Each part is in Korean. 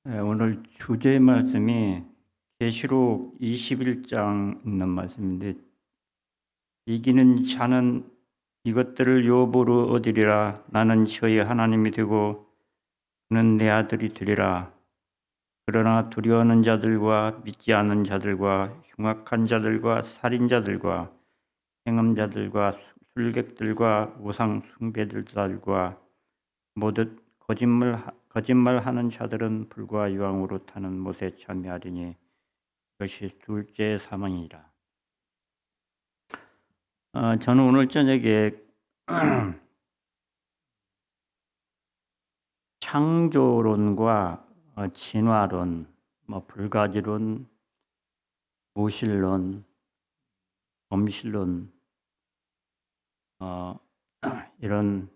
네, 오늘 주제 말씀이 계시록 21장 있는 말씀인데, 이기는 자는 이것들을 여호보로 얻으리라. 나는 저희 하나님이 되고 그는 내 아들이 되리라. 그러나 두려워하는 자들과 믿지 않는 자들과 흉악한 자들과 살인자들과 행음자들과 술객들과 우상 숭배들과 모두 거짓말하는 자들은 불과 유황으로 타는 못에 참여하리니 그것이 둘째 사망이라. 저는 오늘 저녁에 창조론과 진화론, 불가지론, 무신론, 범신론, 이런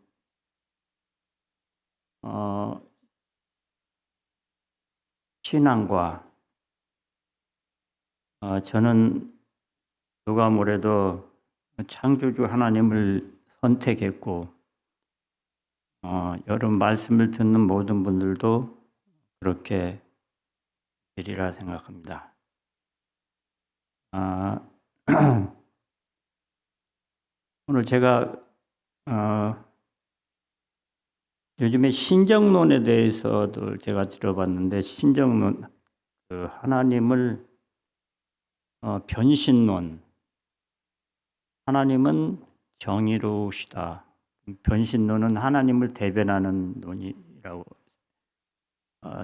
신앙과 저는 누가 뭐래도 창조주 하나님을 선택했고, 여러분 말씀을 듣는 모든 분들도 그렇게 되리라 생각합니다. 오늘 제가 요즘에 신정론에 대해서도 제가 들어봤는데, 신정론, 하나님을 변신론, 하나님은 정의로우시다. 변신론은 하나님을 대변하는 논이라고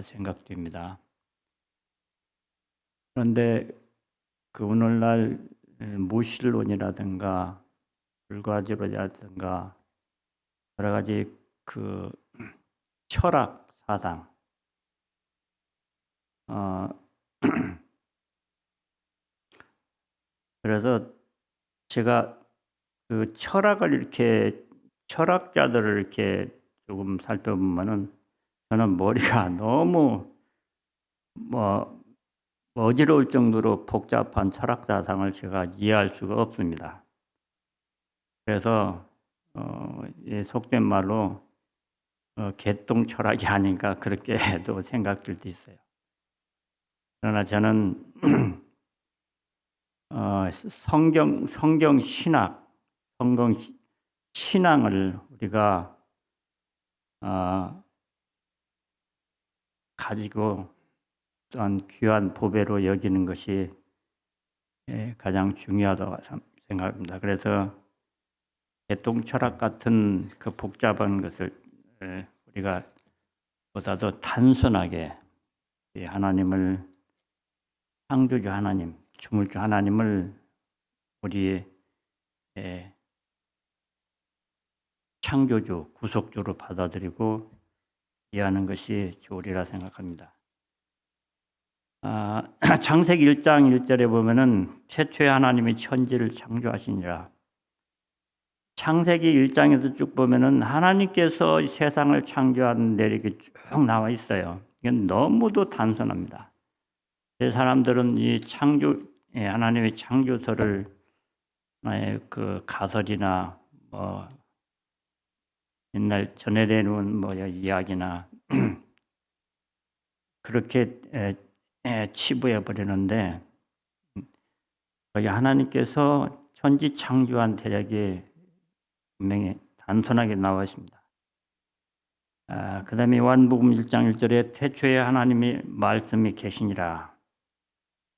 생각됩니다. 그런데 그 오늘날 무신론이라든가 불가지론이라든가 여러 가지 그 철학 사상, 그래서 제가 그 철학자들을 이렇게 조금 살펴보면은 저는 머리가 너무 어지러울 정도로 복잡한 철학 사상을 제가 이해할 수가 없습니다. 그래서 속된 말로 개똥 철학이 아닌가 그렇게도 생각들도 있어요. 그러나 저는 성경 신앙을 우리가 가지고 또한 귀한 보배로 여기는 것이 가장 중요하다고 생각합니다. 그래서 개똥 철학 같은 그 복잡한 것을 우리가 보다도 단순하게 하나님을, 창조주 하나님, 주물주 하나님을 우리의 창조주, 구속주로 받아들이고 이해하는 것이 좋으리라 생각합니다. 창세기 1장 1절에 보면은 최초의 하나님이 천지를 창조하시니라. 창세기 1장에서 쭉 보면은 하나님께서 세상을 창조한 내력이 쭉 나와 있어요. 이건 너무도 단순합니다. 사람들은 이 하나님의 창조서를 그 가설이나 옛날 전해내놓은 이야기나 그렇게 치부해 버리는데, 거기 하나님께서 천지 창조한 대략이 분명히 단순하게 나와 있습니다. 그 다음에 요한복음 1장 1절에 태초에 하나님의 말씀이 계시니라.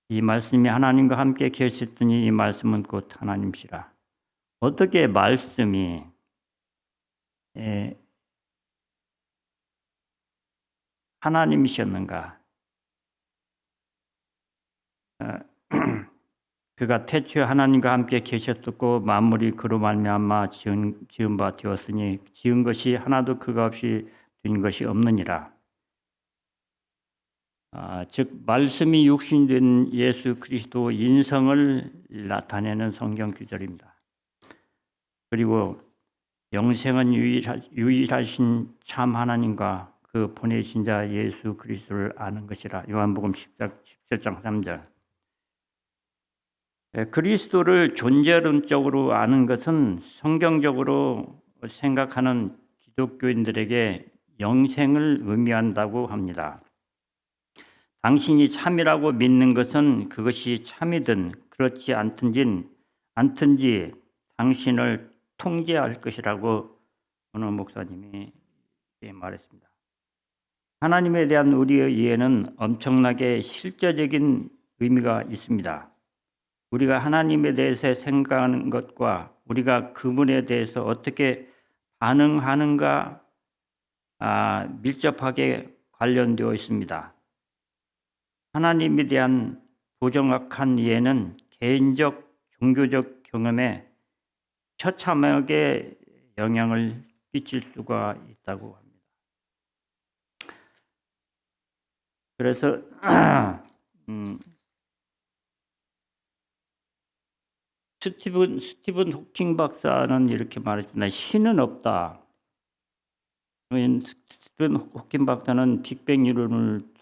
이 말씀이 하나님과 함께 계셨더니 이 말씀은 곧 하나님이시라. 어떻게 말씀이 하나님이셨는가? 그가 태초에 하나님과 함께 계셨고 만물이 그로 말미암아 지은 바 되었으니 지은 것이 하나도 그가 없이 된 것이 없느니라. 즉 말씀이 육신된 예수 그리스도 인성을 나타내는 성경 구절입니다. 그리고 영생은 유일하신 참 하나님과 그 보내신 자 예수 그리스도를 아는 것이라. 요한복음 17장 3절. 그리스도를 존재론적으로 아는 것은 성경적으로 생각하는 기독교인들에게 영생을 의미한다고 합니다. 당신이 참이라고 믿는 것은 그것이 참이든 그렇지 않든지 당신을 통제할 것이라고 어느 목사님이 말했습니다. 하나님에 대한 우리의 이해는 엄청나게 실제적인 의미가 있습니다. 우리가 하나님에 대해서 생각하는 것과 우리가 그분에 대해서 어떻게 반응하는가 밀접하게 관련되어 있습니다. 하나님에 대한 부정확한 이해는 개인적 종교적 경험에 처참하게 영향을 끼칠 수가 있다고 합니다. 그래서 스티븐 호킹 박사는 이렇게 말했습니다. 신은 없다. 스티븐 호킹 박사는 빅뱅 이론을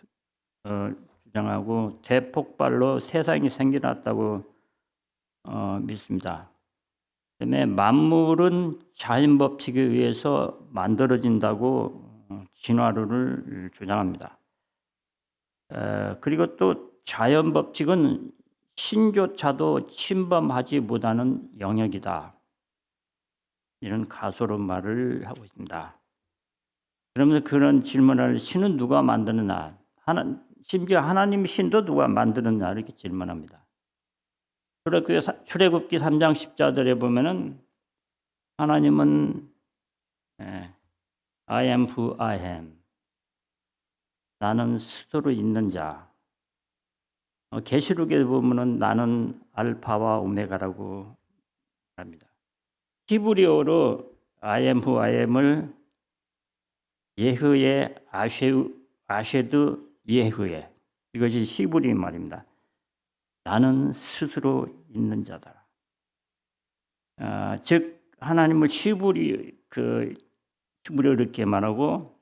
주장하고 대폭발로 세상이 생겨났다고 믿습니다. 그다음에 만물은 자연 법칙에 의해서 만들어진다고 진화론을 주장합니다. 그리고 또 자연 법칙은 신조차도 침범하지 못하는 영역이다. 이런 가소로운 말을 하고 있습니다. 그러면서 그런 질문을 신은 누가 만드느냐, 심지어 하나님 신도 누가 만드느냐 이렇게 질문합니다. 출애굽기 3장 10절에 보면은 하나님은 I am who I am. 나는 스스로 있는 자. 계시록에 보면은 나는 알파와 오메가라고 합니다. 히브리어로 I am who I am을 예흐의 아쉐드 예흐의 이것이 히브리 말입니다. 나는 스스로 있는 자다. 즉 하나님을 히브리어로 이렇게 말하고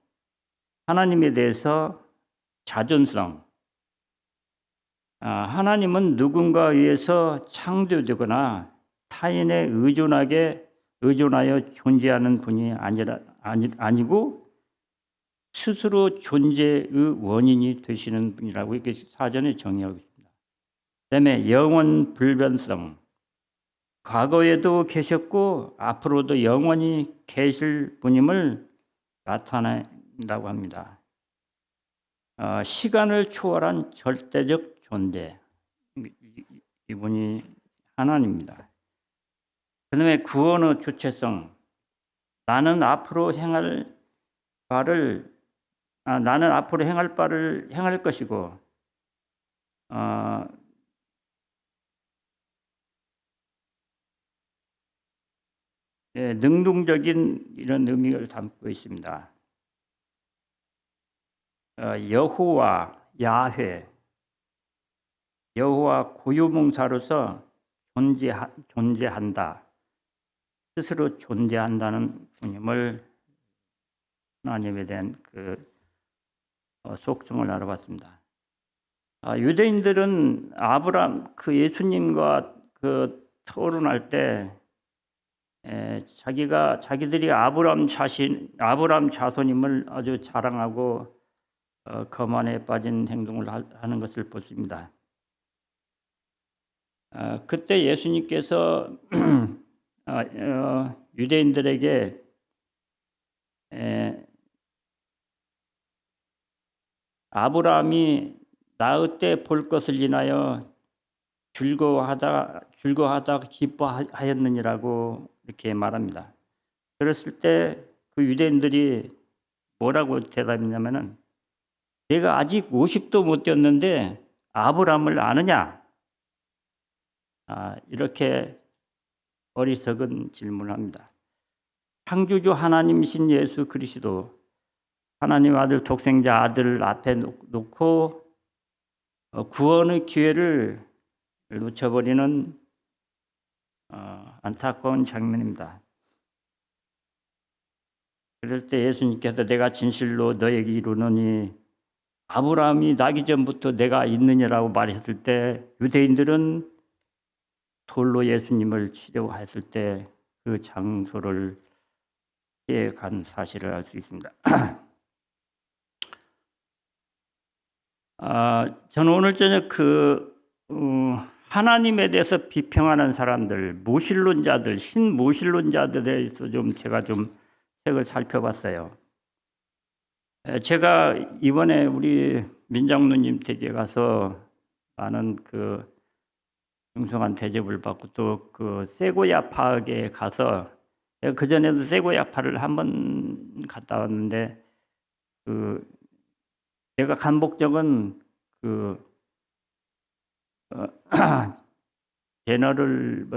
하나님에 대해서 자존성. 하나님은 누군가에 의해서 창조되거나 타인에 의존하여 존재하는 분이 아니고 스스로 존재의 원인이 되시는 분이라고 이렇게 사전에 정의하고 있습니다. 그다음에 영원 불변성. 과거에도 계셨고 앞으로도 영원히 계실 분임을 나타낸다고 합니다. 시간을 초월한 절대적 존재. 이분이 하나님입니다. 그다음에 구원의 주체성. 나는 앞으로 행할 바를 행할 것이고 능동적인 이런 의미를 담고 있습니다. 여호와 야훼 여호와 고유명사로서 존재한다. 스스로 존재한다는 분임을 하나님에 대한 속성을 알아봤습니다. 유대인들은 아브라함 예수님과 토론할 때 자기들이 아브라함 자손임을 아주 자랑하고 거만에 빠진 행동을 하는 것을 보십니다. 그때 예수님께서 유대인들에게 아브라함이 나의 때 볼 것을 인하여 즐거워하다 기뻐하였느니라고 이렇게 말합니다. 그랬을 때 그 유대인들이 뭐라고 대답했냐면은 내가 아직 50도 못 되었는데 아브라함을 아느냐? 이렇게 어리석은 질문을 합니다. 창조주 하나님이신 예수 그리스도 하나님 아들 독생자 아들을 앞에 놓고 구원의 기회를 놓쳐버리는 안타까운 장면입니다. 그럴 때 예수님께서 내가 진실로 너에게 이르노니 아브라함이 나기 전부터 내가 있느니라고 말했을 때 유대인들은 돌로 예수님을 치려했을 때 그 장소를 피해 간 사실을 알 수 있습니다. 저는 오늘 저녁 하나님에 대해서 비평하는 사람들, 무신론자들, 신무신론자들에 대해서 제가 책을 살펴봤어요. 제가 이번에 우리 민장로님 댁에 가서 많은 융성한 대접을 받고 또 세고야 파악에 가서 그 전에도 세고야 파를 한 번 갔다 왔는데 제가 간 목적은 제너럴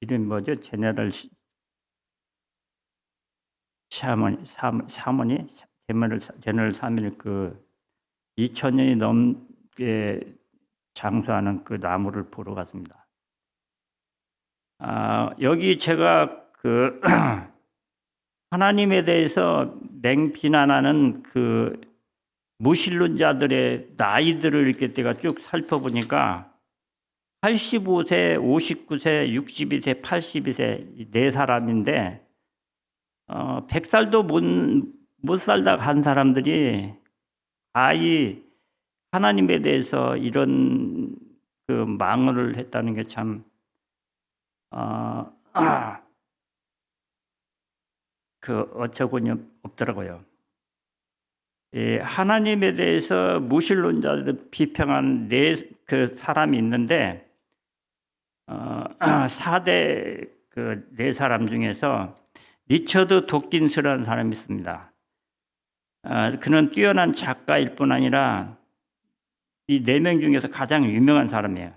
이름 뭐죠? 제너럴 사모니 제너럴 사모니 2000년이 넘게 장수하는 그 나무를 보러 갔습니다. 여기 제가 하나님에 대해서 맹비난하는 무신론자들의 나이들을 이렇게 제가 쭉 살펴보니까 85세, 59세, 62세, 82세 네 사람인데 100살도 못 살다 간 사람들이 아이 하나님에 대해서 이런 망언을 했다는 게 참 어처구니 없더라고요. 하나님에 대해서 무신론자들 비평한 사람이 있는데 4대 네 사람 중에서 리처드 도킨스라는 사람이 있습니다. 그는 뛰어난 작가일 뿐 아니라 이 4명 중에서 가장 유명한 사람이에요.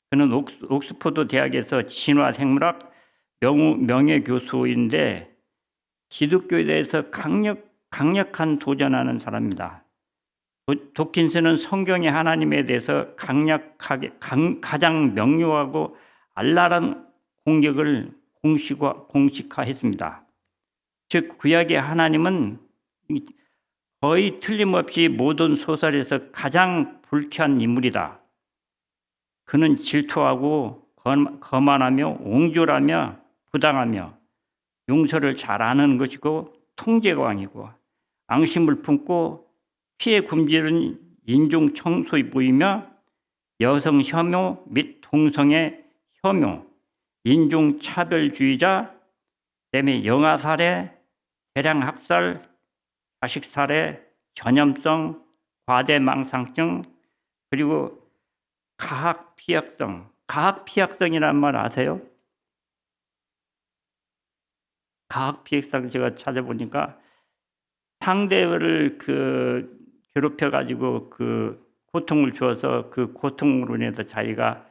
그는 옥스퍼드 대학에서 진화 생물학 명예 교수인데 기독교에 대해서 강력한 도전하는 사람입니다. 도킨스는 성경의 하나님에 대해서 가장 명료하고 알랄한 공격을 공식화했습니다. 즉 구약의 하나님은 거의 틀림없이 모든 소설에서 가장 불쾌한 인물이다. 그는 질투하고 거만하며 옹졸하며 부당하며 용서를 잘 안 하는 것이고 통제광이고 앙심을 품고 피해 굶주린 인종 청소에 보이며 여성 혐오 및 동성애 혐오, 인종 차별주의자, 그다음에 영아 살해, 대량 학살, 자식 살해, 전염성, 과대망상증, 그리고 가학 피약성. 가학 피약성이란 말 아세요? 가학 피약성 제가 찾아보니까 상대를 괴롭혀 가지고 고통을 주어서 그 고통으로 인해서 자기가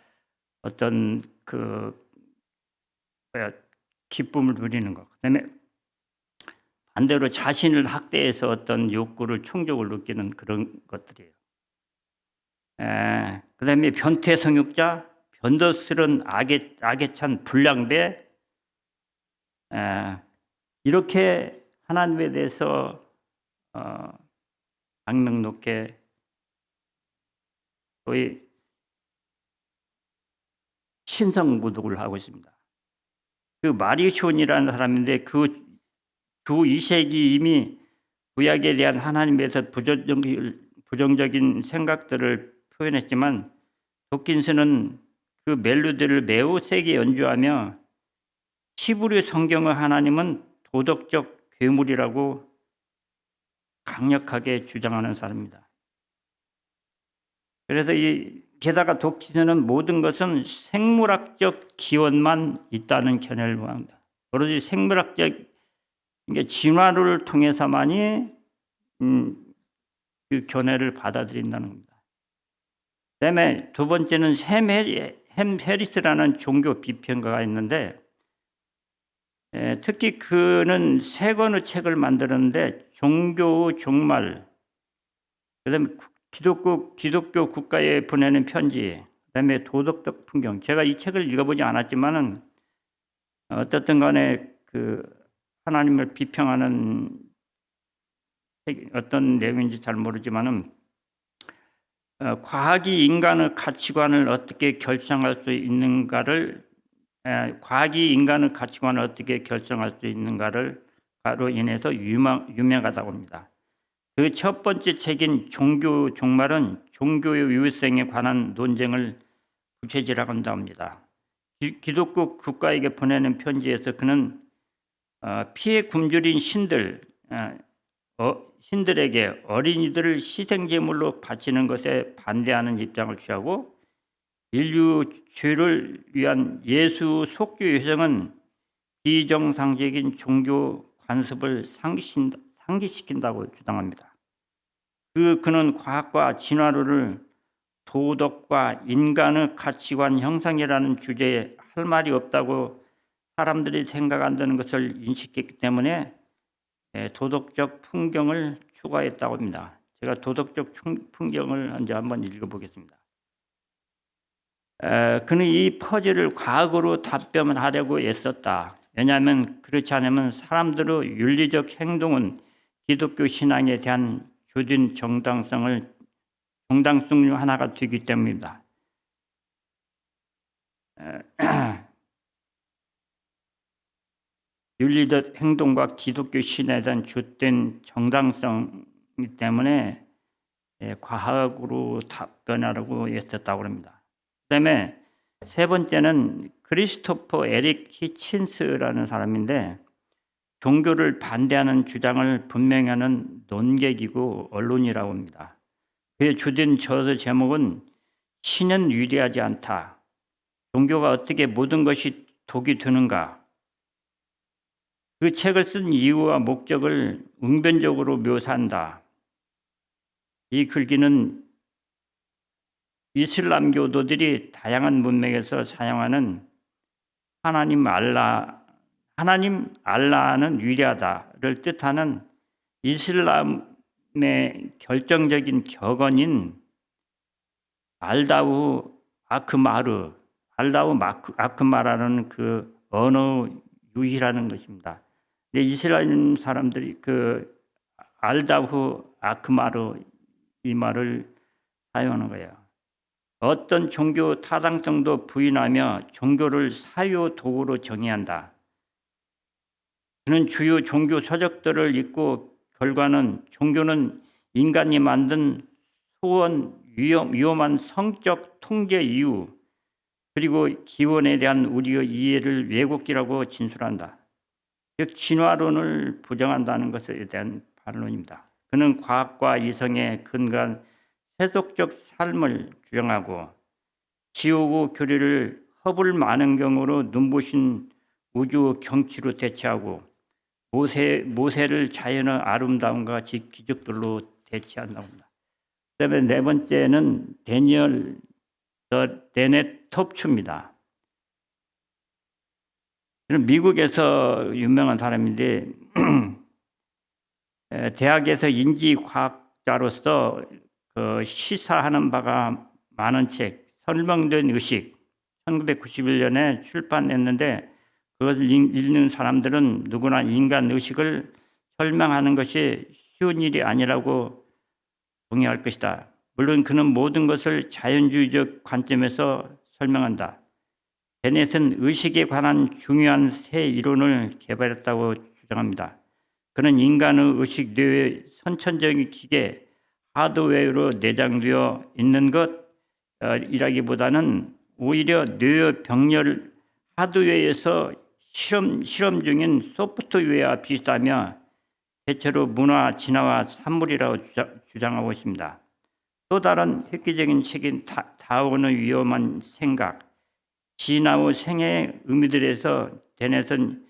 어떤 기쁨을 누리는 것. 그다음에 반대로 자신을 학대해서 어떤 욕구를 충족을 느끼는 그런 것들이에요. 그다음에 변태 성욕자, 변덕스런 악에 찬 불량배, 이렇게 하나님에 대해서 악명 높게 거의 신성모독을 하고 있습니다. 마리쇼온이라는 사람인데 주 2세기 이미 구약에 대한 하나님에 대해서 부정적인 생각들을 표현했지만 도킨스는 그 멜로디를 매우 세게 연주하며 히브리 성경의 하나님은 도덕적 괴물이라고 강력하게 주장하는 사람입니다. 그래서 게다가 도킨스는 모든 것은 생물학적 기원만 있다는 견해를 보합니다. 오로지 생물학적 진화를 통해서만이 그 견해를 받아들인다는 겁니다. 그다음에 두 번째는 샘 해리스라는 종교 비평가가 있는데 특히 그는 3권의 책을 만들었는데 종교의 종말, 그다음에 기독교 국가에 보내는 편지, 그다음에 도덕적 풍경. 제가 이 책을 읽어보지 않았지만은 어떻든 간에 하나님을 비평하는 어떤 내용인지 잘 모르지만은 과학이 인간의 가치관을 어떻게 결정할 수 있는가를 가로 인해서 유명하다고 합니다. 그 첫 번째 책인 종교 종말은 종교의 유효성에 관한 논쟁을 부채질한다 합니다. 기독교 국가에게 보내는 편지에서 그는 피해 굶주린 신들에게 어린이들을 희생제물로 바치는 것에 반대하는 입장을 취하고 인류 죄를 위한 예수 속죄 효성은 비정상적인 종교 관습을 상기시킨다고 주장합니다. 그는 과학과 진화론을 도덕과 인간의 가치관 형성이라는 주제에 할 말이 없다고 사람들이 생각한다는 것을 인식했기 때문에 도덕적 풍경을 추구했다고 합니다. 제가 도덕적 풍경을 이제 한번 읽어보겠습니다. 그는 이 퍼즐을 과학으로 답변하려고 애썼다. 왜냐하면 그렇지 않으면 사람들의 윤리적 행동은 기독교 신앙에 대한 주된 정당성 중 하나가 되기 때문입니다. 윤리적 행동과 기독교 신에 대한 주된 정당성이기 때문에 과학으로 답변하라고 애썼다고 합니다. 그다음에 세 번째는 크리스토퍼 에릭 히친스라는 사람인데 종교를 반대하는 주장을 분명히 하는 논객이고 언론이라고 합니다. 그의 주된 저서 제목은 신은 위대하지 않다. 종교가 어떻게 모든 것이 독이 되는가. 그 책을 쓴 이유와 목적을 웅변적으로 묘사한다. 이 글귀는 이슬람교도들이 다양한 문맥에서 사용하는 하나님 알라는 위대하다를 뜻하는 이슬람의 결정적인 격언인 알다우 아크마라는 그 언어 유희라는 것입니다. 이스라엘 사람들이 그 알다후 아크마르 이 말을 사용하는 거예요. 어떤 종교 타당성도 부인하며 종교를 사유 도구로 정의한다. 그는 주요 종교 서적들을 읽고 결과는 종교는 인간이 만든 위험한 성적 통제 이유 그리고 기원에 대한 우리의 이해를 왜곡기라고 진술한다. 즉 진화론을 부정한다는 것에 대한 반론입니다. 그는 과학과 이성에 근거한 세속적 삶을 주장하고 지옥의 교리를 허불 많은 경우로 눈부신 우주 경치로 대체하고 모세를 자연의 아름다움과 기적들로 대체한다고 합니다. 그다음에 네 번째는 데니얼 데네톱츠입니다. 그는 미국에서 유명한 사람인데 대학에서 인지과학자로서 그 시사하는 바가 많은 책 설명된 의식 1991년에 출판했는데 그것을 읽는 사람들은 누구나 인간 의식을 설명하는 것이 쉬운 일이 아니라고 동의할 것이다. 물론 그는 모든 것을 자연주의적 관점에서 설명한다. 데넷은 의식에 관한 중요한 새 이론을 개발했다고 주장합니다. 그는 인간의 의식 뇌의 선천적인 기계 하드웨어로 내장되어 있는 것이라기보다는 오히려 뇌의 병렬 하드웨어에서 실험 중인 소프트웨어와 비슷하며 대체로 문화, 진화와 산물이라고 주장하고 있습니다. 또 다른 획기적인 책인 다윈의 위험한 생각, 진화의 생애의 의미들에서 데넷은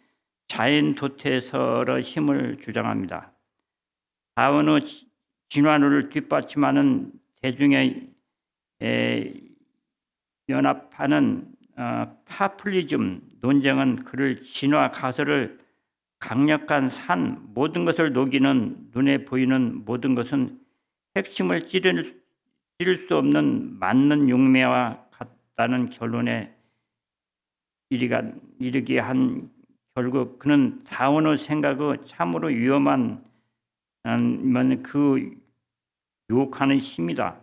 자연 도태설의 힘을 주장합니다. 다윈의 진화론을 뒷받침하는 대중의 연합하는 파퓰리즘 논쟁은 그를 진화 가설을 강력한 모든 것을 녹이는 눈에 보이는 모든 것은 핵심을 찌를 수 없는 맞는 용매와 같다는 결론에 이르게 한 결국 그는 다윈의 생각의 참으로 위험한 그 유혹하는 힘이다.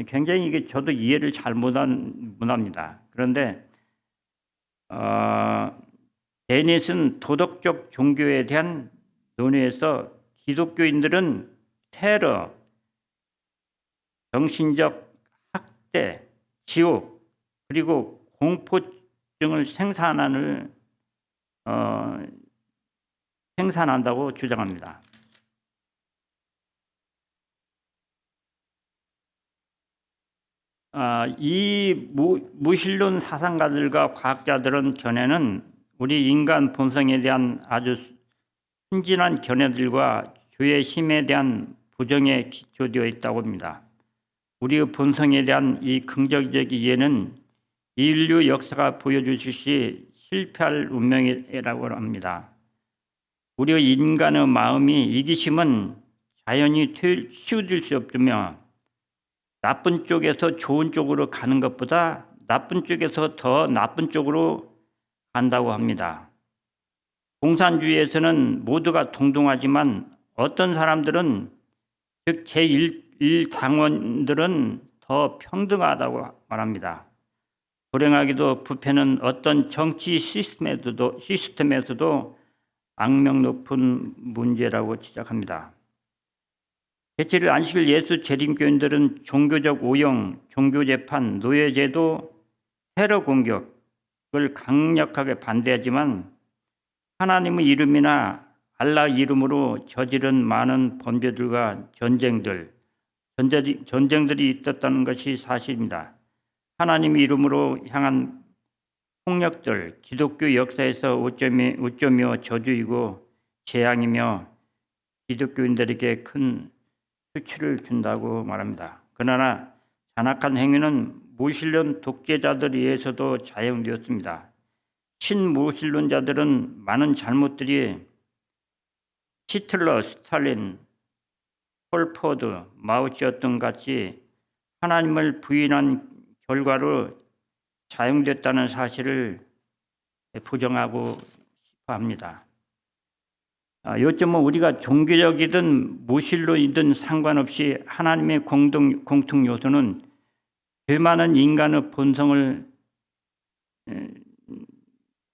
굉장히 이게 저도 이해를 잘 못합니다. 그런데 데닛은 도덕적 종교에 대한 논의에서 기독교인들은 테러, 정신적 학대, 지옥, 그리고 공포증을 생산한다고 주장합니다. 이 무신론 사상가들과 과학자들은 견해는 우리 인간 본성에 대한 아주 순진한 견해들과 죄의 힘에 대한 부정에 기초되어 있다고 합니다. 우리의 본성에 대한 이 긍정적 이해는 인류 역사가 보여주듯이 실패할 운명이라고 합니다. 우리의 인간의 마음이 이기심은 자연히 치우칠 수 없으며 나쁜 쪽에서 좋은 쪽으로 가는 것보다 나쁜 쪽에서 더 나쁜 쪽으로 간다고 합니다. 공산주의에서는 모두가 동등하지만 어떤 사람들은 즉 제1당원들은 더 평등하다고 말합니다. 불행하게도 부패는 어떤 정치 시스템에서도 악명 높은 문제라고 지적합니다. 대체로 안식일 예수 재림교인들은 종교적 오용, 종교재판, 노예제도, 테러 공격을 강력하게 반대하지만 하나님의 이름이나 알라 이름으로 저지른 많은 범죄들과 전쟁들이 있었다는 것이 사실입니다. 하나님의 이름으로 향한 폭력들, 기독교 역사에서 오점이며 저주이고 재앙이며 기독교인들에게 큰 수치를 준다고 말합니다. 그러나 잔악한 행위는 무신론 독재자들에 의해서도 자행되었습니다. 신무신론자들은 많은 잘못들이 히틀러, 스탈린, 폴포드, 마오쩌둥 같이 하나님을 부인한 결과로 자행됐다는 사실을 부정하고 싶어 합니다. 요점은 우리가 종교적이든 무신론이든 상관없이 하나님의 공통 요소는 죄 많은 인간의 본성을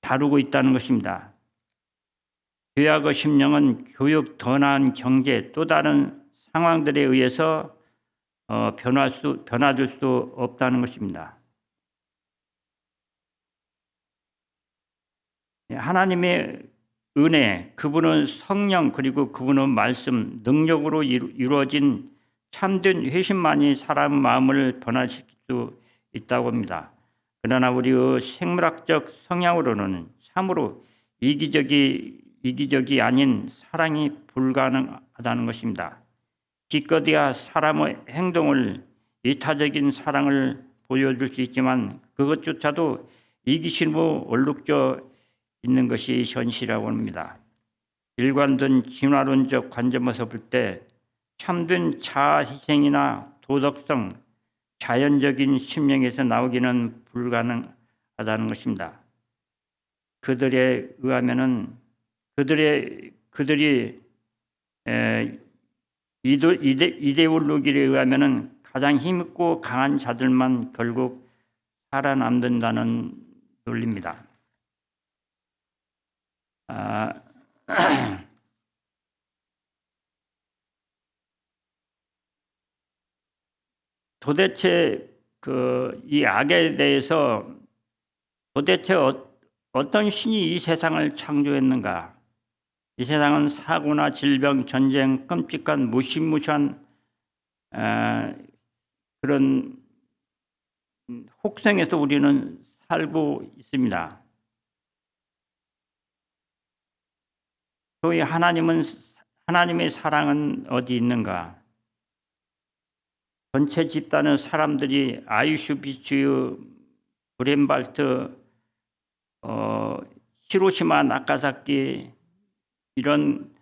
다루고 있다는 것입니다. 죄악의 심령은 교육, 더 나은 경제, 또 다른 상황들에 의해서 변화될 수 없다는 것입니다. 하나님의 은혜, 그분은 성령 그리고 그분은 말씀, 능력으로 이루어진 참된 회심만이 사람 마음을 변화시킬 수 있다고 합니다. 그러나 우리의 생물학적 성향으로는 참으로 이기적이 아닌 사랑이 불가능하다는 것입니다. 기껏해야 사람의 행동을 이타적인 사랑을 보여줄 수 있지만 그것조차도 이기심으로 얼룩져 있는 것이 현실이라고 합니다. 일관된 진화론적 관점에서 볼 때 참된 자아희생이나 도덕성, 자연적인 심령에서 나오기는 불가능하다는 것입니다. 그들에 의하면은 그들이 이데올로기에 의하면은 가장 힘있고 강한 자들만 결국 살아남는다는 논리입니다. 도대체 이 악에 대해서 도대체 어떤 신이 이 세상을 창조했는가? 이 세상은 사고나 질병, 전쟁, 끔찍한 무시무시한 그런 혹성에서 우리는 살고 있습니다. 소위 하나님의 사랑은 어디 있는가? 전체 집단의 사람들이 아이슈비츠의 브렘발트, 히로시마, 나가사키 이런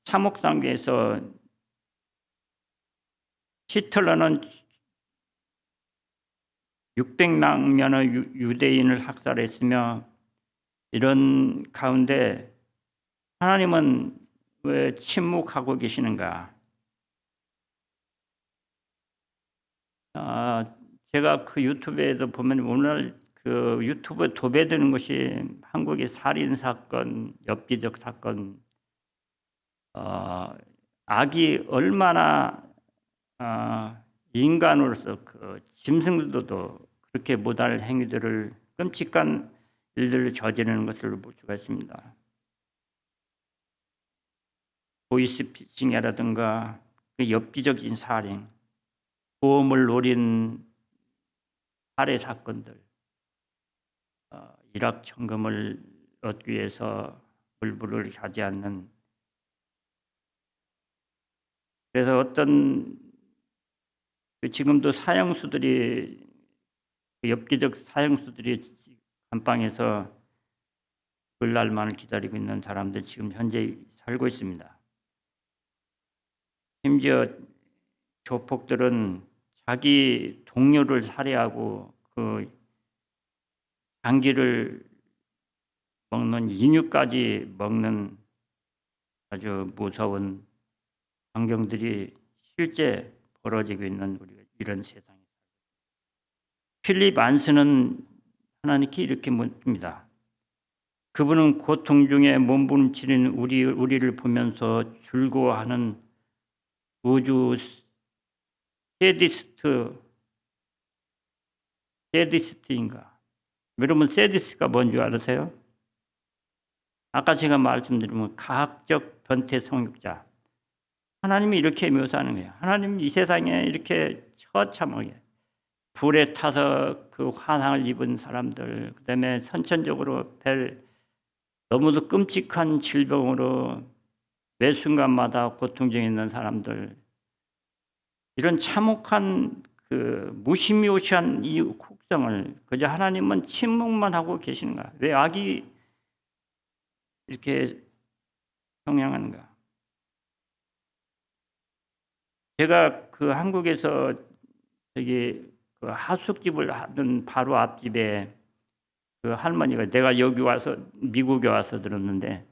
참혹상계에서 히틀러는 600만 명의 유대인을 학살했으며 이런 가운데 하나님은 왜 침묵하고 계시는가? 제가 그 유튜브에도 보면 오늘 그 유튜브에 도배되는 것이 한국의 살인 사건, 엽기적 사건, 악이 얼마나 인간으로서 그 짐승들도 그렇게 못할 행위들을 끔찍한 일들을 저지르는 것을 볼 수가 있습니다. 보이스피싱이라든가 그 엽기적인 살인, 보험을 노린 살해 사건들, 일확천금을 얻기 위해서 물불을 하지 않는, 그래서 어떤 지금도 사형수들이 엽기적 사형수들이 감방에서 그날만을 기다리고 있는 사람들 지금 현재 살고 있습니다. 심지어 조폭들은 자기 동료를 살해하고 그 장기를 먹는 인육까지 먹는 아주 무서운 광경들이 실제 벌어지고 있는 우리가 이런 세상에. 필립 안스는 하나님께 이렇게 묻습니다. 그분은 고통 중에 몸부림치는 우리를 보면서 즐거워하는 우주 세디스트인가? 여러분 세디스트가 뭔지 알으세요? 아까 제가 말씀드린 가학적 변태 성욕자. 하나님이 이렇게 묘사하는 거예요. 하나님 이 세상에 이렇게 처참하게 불에 타서 그 화상을 입은 사람들, 그다음에 선천적으로 너무도 끔찍한 질병으로 매 순간마다 고통 중에 있는 사람들, 이런 참혹한 그 무시무시한 이 국성을 그저 하나님은 침묵만 하고 계시는가? 왜 악이 이렇게 성행하는가? 제가 그 한국에서 저기 그 하숙집을 하던 바로 앞집에 그 할머니가, 내가 여기 와서 미국에 와서 들었는데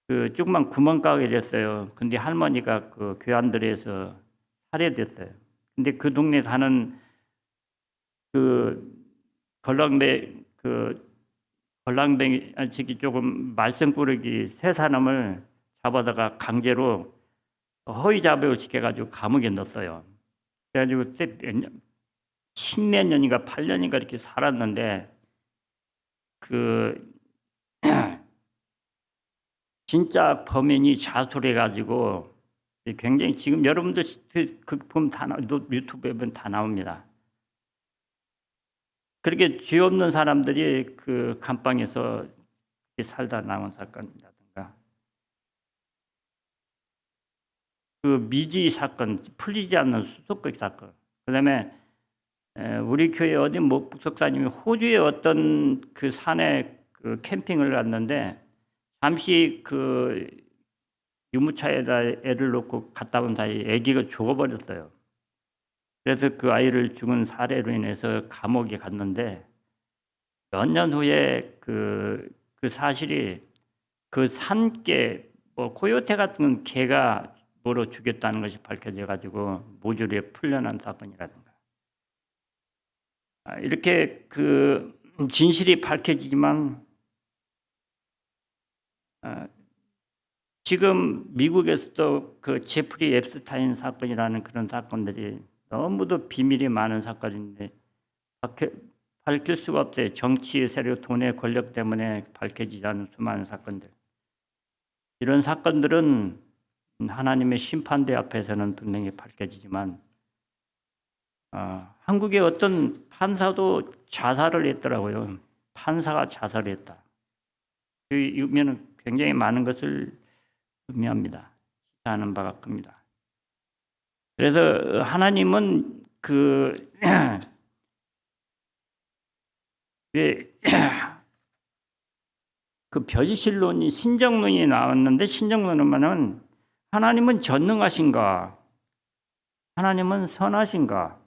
그 조그만 구멍가게 됐어요. 근데 할머니가 그 교환들에서 살해됐어요. 근데 그 동네 사는 그 걸랑뱅이 저기 조금 말썽꾸러기 세 사람을 잡아다가 강제로 허위 자백을 시켜가지고 감옥에 넣었어요. 그래가지고 십몇 년인가 8년인가 이렇게 살았는데 그 진짜 범인이 자수해가지고 굉장히 지금 여러분들 그 보면 다 유튜브에 보면 다 나옵니다. 그렇게 죄 없는 사람들이 그 감방에서 살다 나온 사건이라든가 그 미지 사건, 풀리지 않는 수속극 사건, 그다음에 우리 교회 어디 목사님이 호주의 어떤 그 산에 그 캠핑을 갔는데 잠시 그 유모차에다 애를 놓고 갔다 온 사이에 아기가 죽어버렸어요. 그래서 그 아이를 죽은 사례로 인해서 감옥에 갔는데 몇 년 후에 그 사실이 그 산개 코요테 같은 개가 뭐로 죽였다는 것이 밝혀져 가지고 모조리 풀려난 사건이라든가 이렇게 그 진실이 밝혀지지만 지금 미국에서도 그 제프리 앱스타인 사건이라는 그런 사건들이 너무도 비밀이 많은 사건인데 밝힐 수가 없어요. 정치 세력, 돈의 권력 때문에 밝혀지지 않은 수많은 사건들. 이런 사건들은 하나님의 심판대 앞에서는 분명히 밝혀지지만 한국의 어떤 판사도 자살을 했더라고요. 판사가 자살을 했다. 그 의미는 굉장히 많은 것을 의미합니다. 시사하는 바가 큽니다. 그래서 하나님은 그 벼지실론이 신정론이 나왔는데 신정론은 하나님은 전능하신가? 하나님은 선하신가?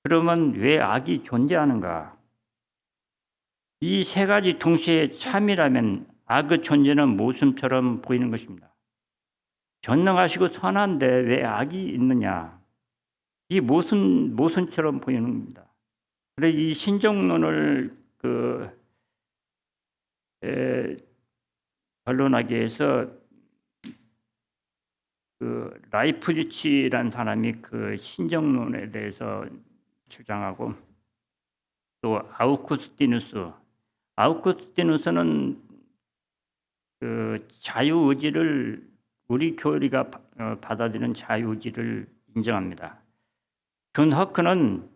그러면 왜 악이 존재하는가? 이 세 가지 동시에 참이라면 악의 존재는 모순처럼 보이는 것입니다. 전능하시고 선한데 왜 악이 있느냐? 이 모순처럼 보이는 겁니다. 그래서 이 신정론을 변론하기 위해서 그 라이프니치라는 사람이 그 신정론에 대해서 주장하고, 또 아우구스티누스는 그 자유의지를, 우리 교리가 받아들이는 자유의지를 인정합니다. 존 허크는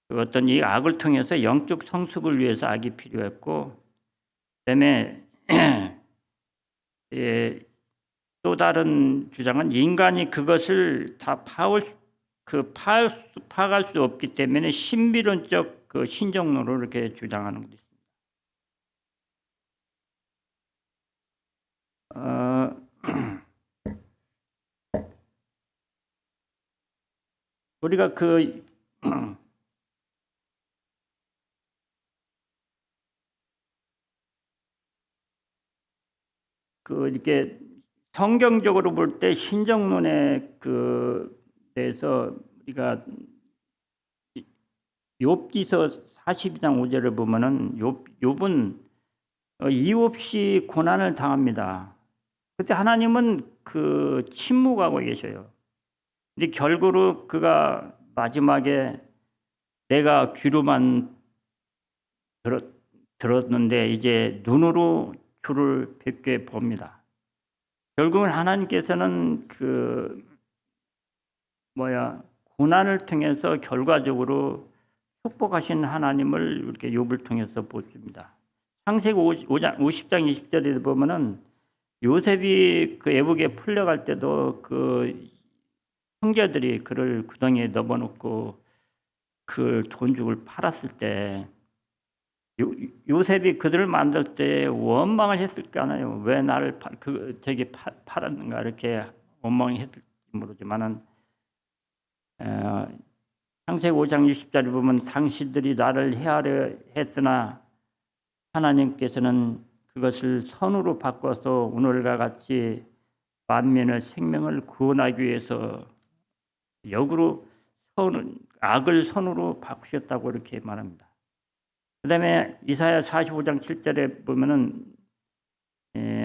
그 어떤 이 악을 통해서 영적 성숙을 위해서 악이 필요했고, 그다음에 또 다른 주장은 인간이 그것을 다 파악할 수 없기 때문에 신비론적 그 신정론으로 이렇게 주장하는 것이 있습니다. 우리가 그 이렇게 성경적으로 볼 때 신정론에 그 대해서 우리가 욥기서 42장 5절을 보면은 욥은 이유 없이 고난을 당합니다. 그때 하나님은 그 침묵하고 계셔요. 근데 결국으로 그가 마지막에 내가 귀로만 들었는데 이제 눈으로 주를 뵙게 봅니다. 결국은 하나님께서는 고난을 통해서 결과적으로 축복하신 하나님을 이렇게 욥을 통해서 보십니다. 창세기 50장 20절에 보면은 요셉이 그 애국에 풀려갈 때도 그 형제들이 그를 구덩이에 넣어놓고 그 돈죽을 팔았을 때 요셉이 그들을 만들 때 원망을 했을까요? 왜 나를 팔았는가 이렇게 원망을 했을지 모르지만은 창세기 5장 20절을 보면 당신들이 나를 해하려 했으나 하나님께서는 그것을 선으로 바꿔서 오늘과 같이 만민의 생명을 구원하기 위해서 역으로 악을 선으로 바꾸셨다고 이렇게 말합니다. 그 다음에 이사야 45장 7절에 보면은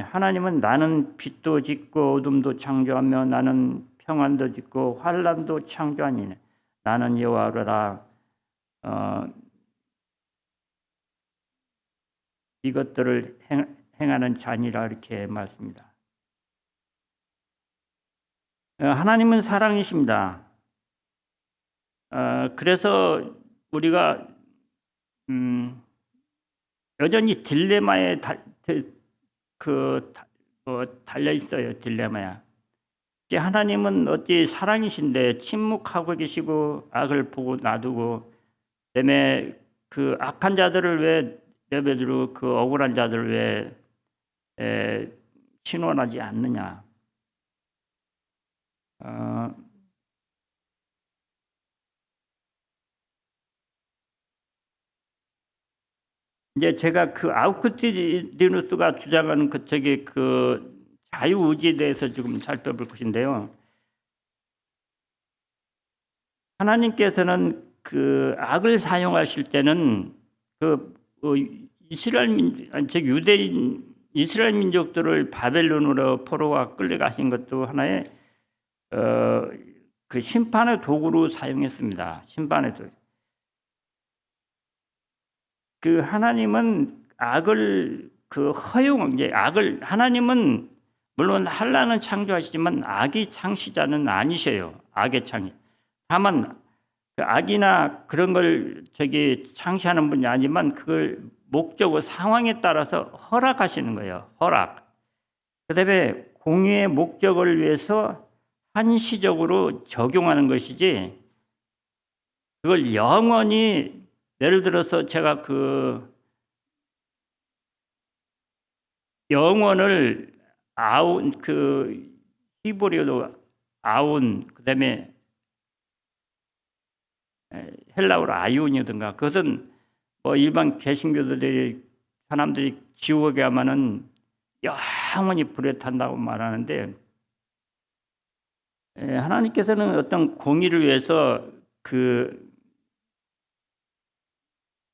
하나님은 나는 빛도 짓고 어둠도 창조하며 나는 평안도 짓고 환란도 창조하니 나는 여호와라. 이것들을 행하는 자니라 이렇게 말씀합니다. 하나님은 사랑이십니다. 그래서 우리가 여전히 딜레마에 달려 있어요. 딜레마야. 하나님은 어찌 사랑이신데 침묵하고 계시고 악을 보고 놔두고, 그다음에 그 악한 자들을 왜 내버려두고 그 억울한 자들을 왜 신원하지 않느냐? 이제 제가 그 아우구스티누스가 주장하는 그 자유의지에 대해서 지금 살펴볼 것인데요. 하나님께서는 그 악을 사용하실 때는 이스라엘 민족들을 바벨론으로 포로가 끌려가신 것도 하나의 그 심판의 도구로 사용했습니다. 심판의 도구. 그 하나님은 악을 하나님은 물론 환난은 창조하시지만 악의 창시자는 아니셔요. 악의 창시. 다만 그 악이나 그런 걸 창시하는 분이 아니지만 그걸 목적으로 상황에 따라서 허락하시는 거예요. 허락. 그다음에 공의의 목적을 위해서 한시적으로 적용하는 것이지, 그걸 영원히, 예를 들어서 제가 그 영혼을 히브리어도 아운, 그다음에 헬라어로 아이온이든가, 그것은 뭐 일반 개신교들이 사람들이 지옥에 가면은 영원히 불에 탄다고 말하는데, 하나님께서는 어떤 공의를 위해서 그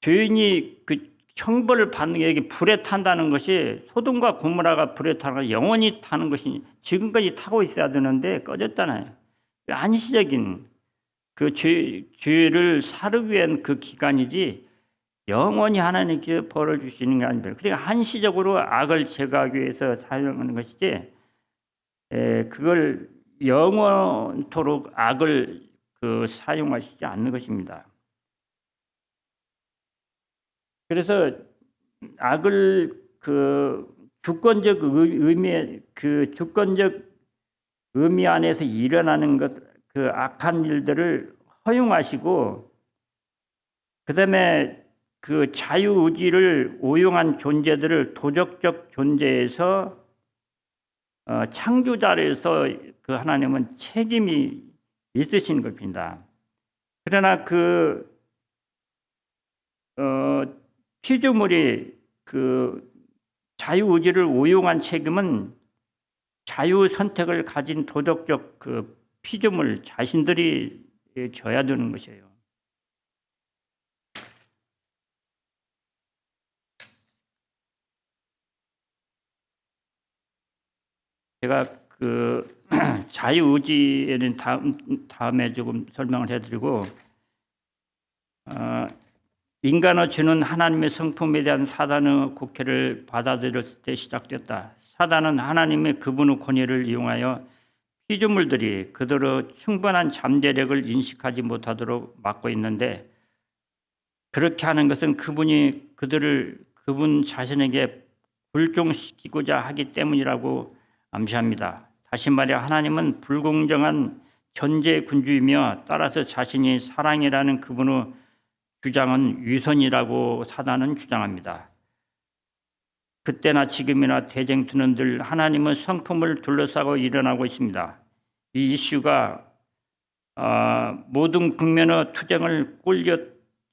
죄인이 형벌을 받는 게 이게 불에 탄다는 것이 소돔과 고모라가 불에 타는 거 영원히 타는 것이 지금까지 타고 있어야 되는데 꺼졌잖아요. 한시적인 그 죄를 사르기 위한 그 기간이지 영원히 하나님께서 벌을 주시는 게 아닙니다. 그러니까 한시적으로 악을 제거하기 위해서 사용하는 것이지 그걸 영원토록 악을 사용하시지 않는 것입니다. 그래서 악을 주권적 의미 안에서 일어나는 그 악한 일들을 허용하시고, 그다음에 그 자유의지를 오용한 존재들을 도덕적 존재에서 창조자로서 그 하나님은 책임이 있으신 겁니다. 그러나 피조물이 자유의지를 오용한 책임은 자유 선택을 가진 도덕적 피조물 자신들이 져야 되는 것이에요. 제가 자유의지에는 다음에 조금 설명을 해드리고, 인간의 죄는 하나님의 성품에 대한 사단의 곡해를 받아들였을 때 시작됐다. 사단은 하나님의 그분의 권위를 이용하여 피조물들이 그대로 충분한 잠재력을 인식하지 못하도록 막고 있는데, 그렇게 하는 것은 그분 자신에게 불종시키고자 하기 때문이라고 암시합니다. 다시 말해 하나님은 불공정한 전제군주이며 따라서 자신이 사랑이라는 그분의 주장은 위선이라고 사단은 주장합니다. 그때나 지금이나 대쟁투는 늘 하나님의 성품을 둘러싸고 일어나고 있습니다. 이 이슈가 모든 국면의 투쟁을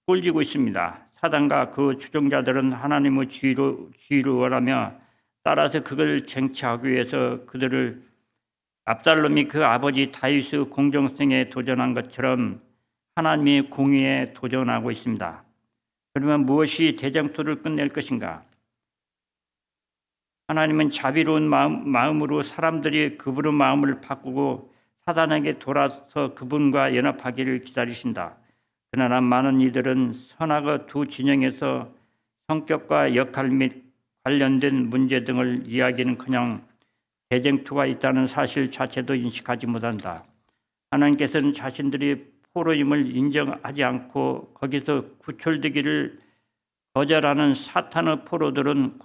꼴지고 있습니다. 사단과 그 추종자들은 하나님의 지위를 원하며 따라서 그걸 쟁취하기 위해서 그들을 압살롬이 그 아버지 다윗의 공정성에 도전한 것처럼 하나님의 공의에 도전하고 있습니다. 그러면 무엇이 대쟁투를 끝낼 것인가? 하나님은 자비로운 마음으로 사람들이 그분의 마음을 바꾸고 사단에게 돌아서 그분과 연합하기를 기다리신다. 그러나 많은 이들은 선악의 두 진영에서 성격과 역할 및 관련된 문제 등을 이야기는커녕 대쟁투가 있다는 사실 자체도 인식하지 못한다. 하나님께서는 자신들이 포로임을 인정하지 않고 거기서 구출되기를 거절하는 사탄의 포로들은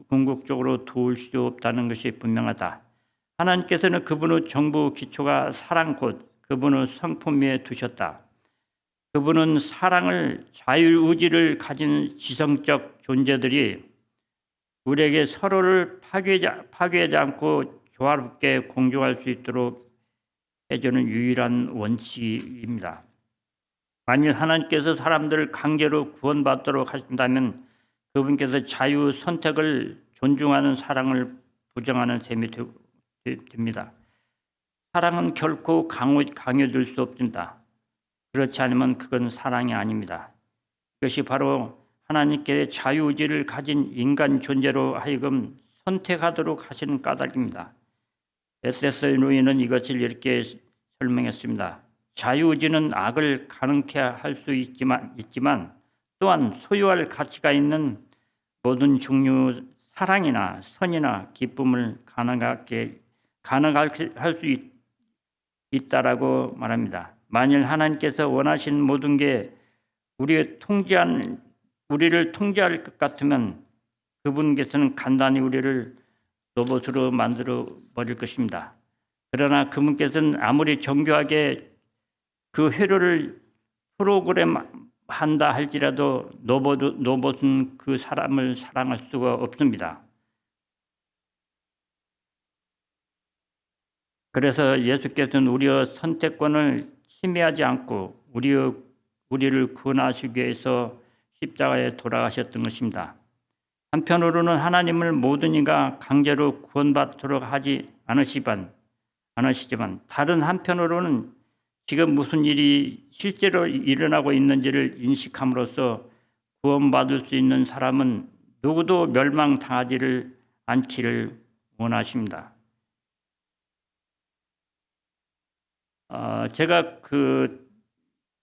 궁극적으로 도울 수 없다는 것이 분명하다. 하나님께서는 그분의 정부 기초가 사랑 곧 그분의 성품 위에 두셨다. 그분은 사랑을 자유의지를 가진 지성적 존재들이 우리에게 서로를 파괴하지 않고 조화롭게 공존할 수 있도록 해주는 유일한 원칙입니다. 만일 하나님께서 사람들을 강제로 구원받도록 하신다면 그분께서 자유 선택을 존중하는 사랑을 부정하는 셈이 됩니다. 사랑은 결코 강요될 수 없습니다. 그렇지 않으면 그건 사랑이 아닙니다. 이것이 바로 하나님께 자유의지를 가진 인간 존재로 하여금 선택하도록 하시는 까닭입니다. S.S. 루이는 이것을 이렇게 설명했습니다. 자유의지는 악을 가능케 할 수 있지만 또한 소유할 가치가 있는 모든 종류 사랑이나 선이나 기쁨을 가능하게 할 수 있다라고 말합니다. 만일 하나님께서 원하신 모든 게 우리를 통제할 것 같으면 그분께서는 간단히 우리를 로봇으로 만들어 버릴 것입니다. 그러나 그분께서는 아무리 정교하게 그 회로를 프로그램한다 할지라도 로봇은 그 사람을 사랑할 수가 없습니다. 그래서 예수께서는 우리의 선택권을 침해하지 않고 우리를 구원하시기 위해서 십자가에 돌아가셨던 것입니다. 한편으로는 하나님을 모든 이가 강제로 구원받도록 하지 않으시지만 다른 한편으로는 지금 무슨 일이 실제로 일어나고 있는지를 인식함으로써 구원받을 수 있는 사람은 누구도 멸망당하지를 않기를 원하십니다. 제가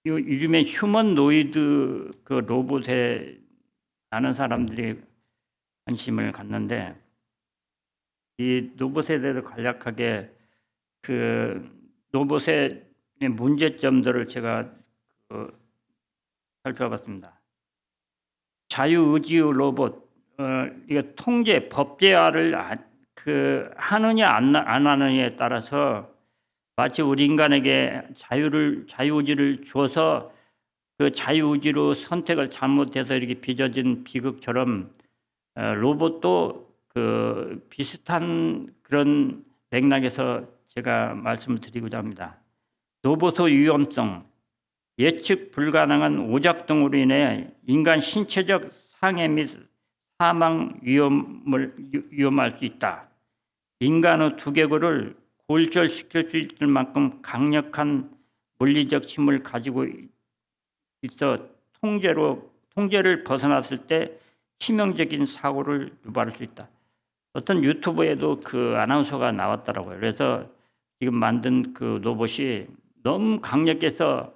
요즘에 휴머노이드 로봇에 많은 사람들이 관심을 갖는데, 이 로봇에 대해서 간략하게 로봇의 문제점들을 제가 살펴봤습니다. 자유의지의 로봇, 이게 통제, 법제화를 하느냐 안 하느냐에 따라서 마치 우리 인간에게 자유의지를 주어서 그 자유의지로 선택을 잘못해서 이렇게 빚어진 비극처럼 로봇도 비슷한 그런 맥락에서 제가 말씀을 드리고자 합니다. 로봇의 위험성, 예측 불가능한 오작동으로 인해 인간 신체적 상해 및 사망 위험할 수 있다. 인간의 두개골을 골절시킬 수 있을 만큼 강력한 물리적 힘을 가지고 있어 통제를 벗어났을 때 치명적인 사고를 유발할 수 있다. 어떤 유튜브에도 아나운서가 나왔더라고요. 그래서 지금 만든 로봇이 너무 강력해서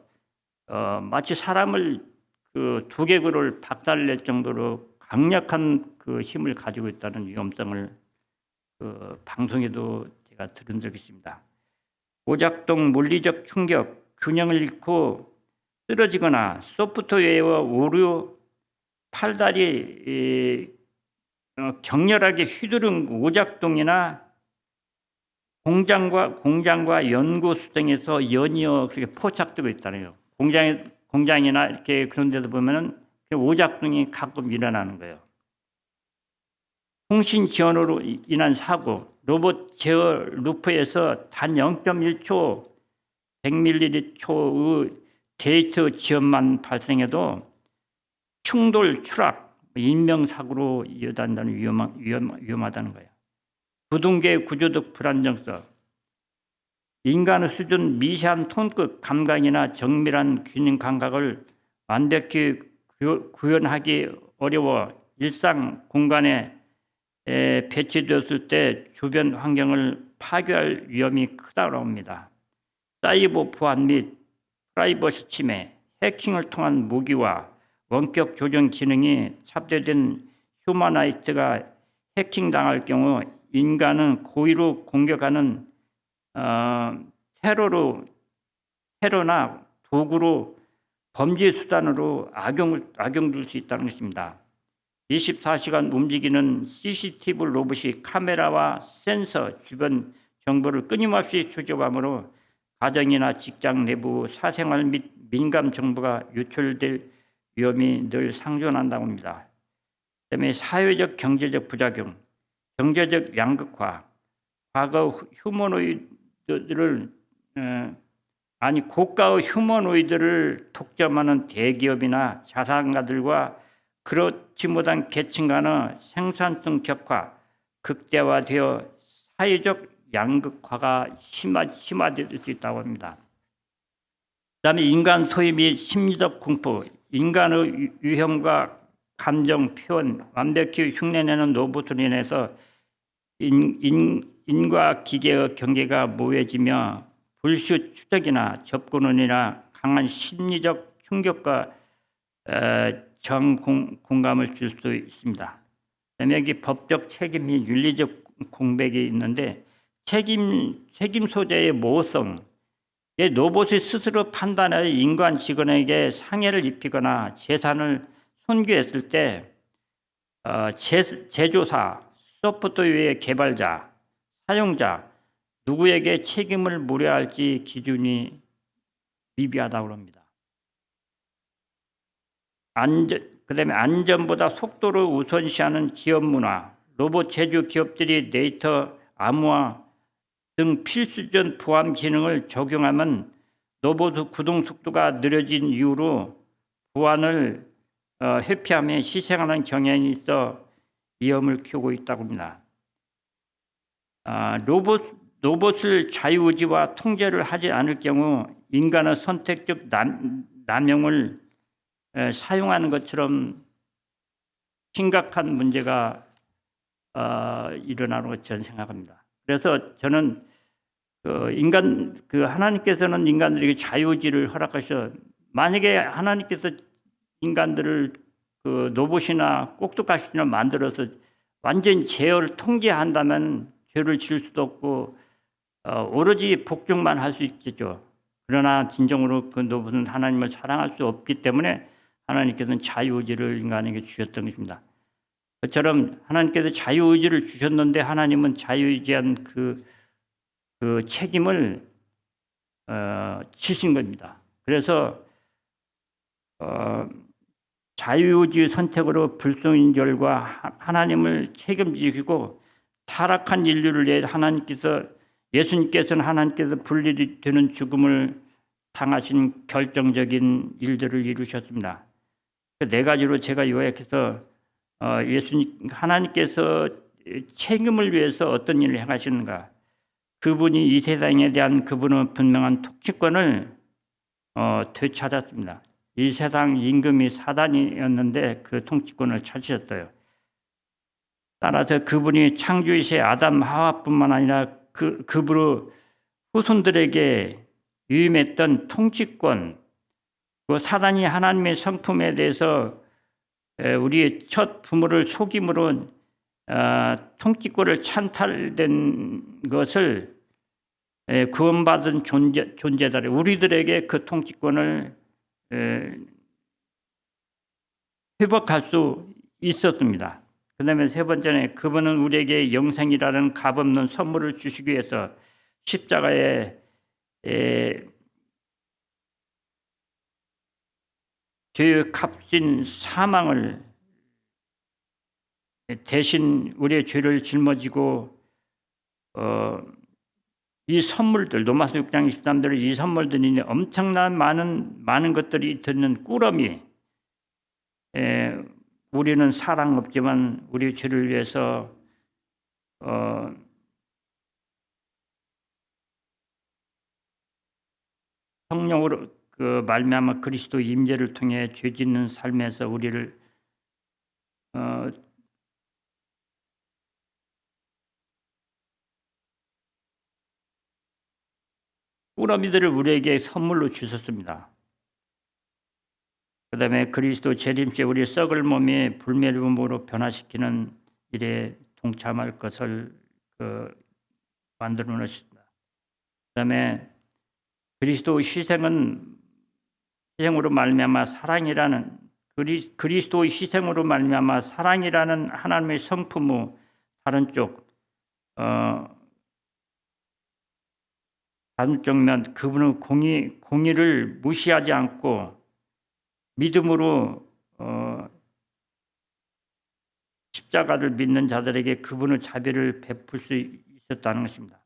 마치 사람을 두개골을 박살낼 정도로 강력한 힘을 가지고 있다는 위험성을 방송에도 제가 들은 적이 있습니다. 오작동, 물리적 충격, 균형을 잃고 쓰러지거나 소프트웨어 오류, 팔다리 격렬하게 휘두른 오작동이나 공장과 연구소 등에서 연이어 그렇게 포착되고 있다네요. 공장이나 이렇게 그런 데도 보면은 오작동이 가끔 일어나는 거예요. 통신 지연으로 인한 사고, 로봇 제어 루프에서 단 0.1초, 100ml초의 데이터 지연만 발생해도 충돌, 추락, 인명사고로 이어간다는 위험하다는 거예요. 부동계 구조적 불안정성, 인간의 수준 미세한 톤급 감각이나 정밀한 균형 감각을 완벽히 구현하기 어려워 일상 공간에 배치되었을 때 주변 환경을 파괴할 위험이 크다고 합니다. 사이버 보안 및 프라이버시 침해, 해킹을 통한 무기와 원격 조정 기능이 탑재된 휴머나이트가 해킹당할 경우 인간은 고의로 공격하는 테러나 도구로 범죄 수단으로 악용될 수 있다는 것입니다. 24시간 움직이는 CCTV 로봇이 카메라와 센서, 주변 정보를 끊임없이 추적함으로 가정이나 직장 내부 사생활 및 민감 정보가 유출될 위험이 늘 상존한다고 합니다. 그다음에 사회적 경제적 부작용, 경제적 양극화, 과거 고가의 휴머노이드를 독점하는 대기업이나 자산가들과 그렇지 못한 계층 간의 생산성 격화, 극대화되어 사회적 양극화가 심화될 수 있다고 합니다. 그다음에 인간 소외 및 심리적 공포, 인간의 유형과 감정 표현 완벽히 흉내내는 로봇으로 인해서 인과 기계의 경계가 모호해지며 불시 추적이나 접근원이나 강한 심리적 충격과 정공감을 줄 수 있습니다. 그다음에 여기 법적 책임 및 윤리적 공백이 있는데 책임 소재의 모호성, 로봇이 스스로 판단하여 인간 직원에게 상해를 입히거나 재산을 손괴했을 때 제조사, 소프트웨어 개발자, 사용자 누구에게 책임을 물어야 할지 기준이 미비하다고 합니다. 그다음에 안전보다 속도를 우선시하는 기업 문화, 로봇 제조 기업들이 데이터 암호화 등 필수적 보안 기능을 적용하면 로봇 구동 속도가 느려진 이유로 보안을 회피하며 희생하는 경향이 있어 위험을 키우고 있다고 합니다. 로봇을 자유의지와 통제를 하지 않을 경우 인간의 선택적 남용을 사용하는 것처럼 심각한 문제가 일어나는 것 저는 생각합니다. 그래서 저는 하나님께서는 인간들에게 자유의지를 허락하셔. 만약에 하나님께서 인간들을 로봇이나 꼭두가시나 만들어서 완전히 죄를 통제한다면 죄를 지을 수도 없고 오로지 복종만 할 수 있겠죠. 그러나 진정으로 그 로봇은 하나님을 사랑할 수 없기 때문에 하나님께서는 자유의지를 인간에게 주셨던 것입니다. 그처럼 하나님께서 자유의지를 주셨는데 하나님은 자유의지한 그 책임을 지신 겁니다. 그래서 자유의지 선택으로 불순종과 하나님을 책임지시고 타락한 인류를 위해 예수님께서는 하나님께서 분리되는 죽음을 당하신 결정적인 일들을 이루셨습니다. 네 가지로 제가 요약해서 하나님께서 책임을 위해서 어떤 일을 행하시는가. 그분이 이 세상에 대한 그분은 분명한 통치권을 되찾았습니다. 이 세상 임금이 사단이었는데 그 통치권을 찾으셨어요. 따라서 그분이 창조이신 아담 하와뿐만 아니라 그분의 후손들에게 위임했던 통치권, 그 사단이 하나님의 성품에 대해서 우리의 첫 부모를 속임으로 통치권을 찬탈된 것을 구원받은 존재들 우리들에게 그 통치권을 회복할 수 있었습니다. 그 다음에 세 번째는 그분은 우리에게 영생이라는 값없는 선물을 주시기 위해서 십자가에 죄의 값진 사망을 대신 우리의 죄를 짊어지고 이 선물들 로마서 6장 23절에 이 선물들이 엄청난 많은 것들이 듣는 꾸러미 우리는 사랑 없지만 우리의 죄를 위해서 성령으로 말미암아 그리스도 임재를 통해 죄 짓는 삶에서 우리를 꾸러미들을 우리에게 선물로 주셨습니다. 그 다음에 그리스도 재림시에 우리 썩을 몸이 불멸의 몸으로 변화시키는 일에 동참할 것을 만들어 놓으셨습니다. 그 다음에 그리스도의 희생으로 말미암아 사랑이라는 그리스도의 희생으로 말미암아 사랑이라는 하나님의 성품 다른 면 그분은 공의를 무시하지 않고 믿음으로 십자가를 믿는 자들에게 그분의 자비를 베풀 수 있었다는 것입니다.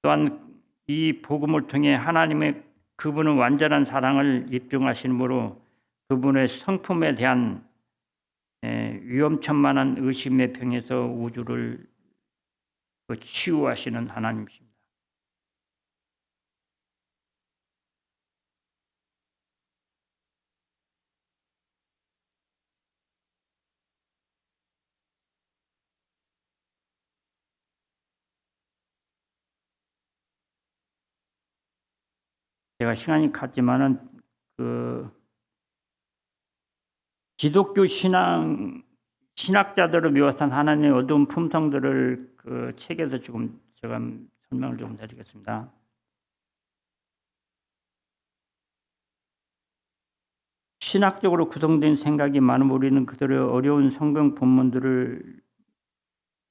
또한 이 복음을 통해 하나님의 그분의 완전한 사랑을 입증하심으로 그분의 성품에 대한 위험천만한 의심의 병에서 우주를 치유하시는 하나님이십니다. 제가 시간이 갔지만은 기독교 신학자들을 묘사한 하나님의 어두운 품성들을 책에서 조금 제가 설명을 좀 드리겠습니다. 신학적으로 구성된 생각이 많은 우리는 그들의 어려운 성경 본문들을